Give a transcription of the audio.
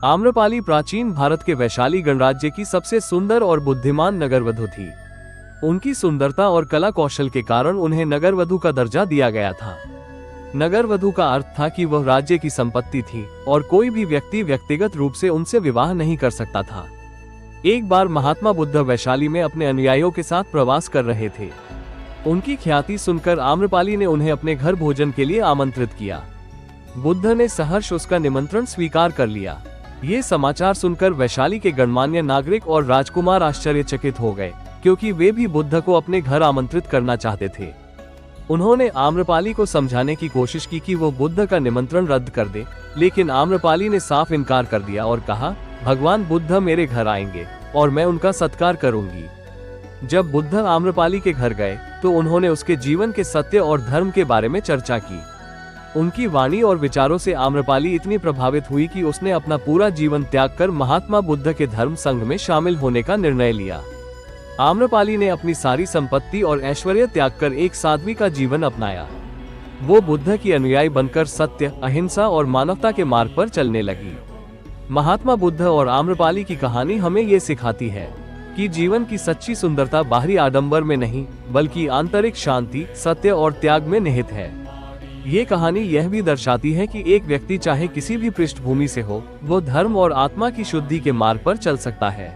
आम्रपाली प्राचीन भारत के वैशाली गणराज्य की सबसे सुंदर और बुद्धिमान नगरवधु थी। उनकी सुंदरता और कला कौशल के कारण उन्हें नगरवधु का दर्जा दिया गया था। नगरवधु का अर्थ था कि वह राज्य की संपत्ति थी और कोई भी व्यक्ति व्यक्तिगत रूप से उनसे विवाह नहीं कर सकता था। एक बार महात्मा बुद्ध वैशाली में अपने अनुयायियों के साथ प्रवास कर रहे थे। उनकी ख्याति सुनकर आम्रपाली ने उन्हें अपने घर भोजन के लिए आमंत्रित किया। बुद्ध ने सहर्ष उसका निमंत्रण स्वीकार कर लिया। ये समाचार सुनकर वैशाली के गणमान्य नागरिक और राजकुमार आश्चर्यचकित हो गए, क्योंकि वे भी बुद्ध को अपने घर आमंत्रित करना चाहते थे। उन्होंने आम्रपाली को समझाने की कोशिश की कि वो बुद्ध का निमंत्रण रद्द कर दे, लेकिन आम्रपाली ने साफ इनकार कर दिया और कहा, भगवान बुद्ध मेरे घर आएंगे और मैं उनका सत्कार करूंगी। जब बुद्ध आम्रपाली के घर गए तो उन्होंने उसके जीवन के सत्य और धर्म के बारे में चर्चा की। उनकी वाणी और विचारों से आम्रपाली इतनी प्रभावित हुई कि उसने अपना पूरा जीवन त्याग कर महात्मा बुद्ध के धर्म संघ में शामिल होने का निर्णय लिया। आम्रपाली ने अपनी सारी संपत्ति और ऐश्वर्य त्याग कर एक साध्वी का जीवन अपनाया। वो बुद्ध की अनुयायी बनकर सत्य, अहिंसा और मानवता के मार्ग पर चलने लगी। महात्मा बुद्ध और आम्रपाली की कहानी हमें ये सिखाती है कि जीवन की सच्ची सुंदरता बाहरी आडंबर में नहीं, बल्कि आंतरिक शांति, सत्य और त्याग में निहित है। ये कहानी यह भी दर्शाती है कि एक व्यक्ति चाहे किसी भी पृष्ठभूमि से हो, वो धर्म और आत्मा की शुद्धि के मार्ग पर चल सकता है।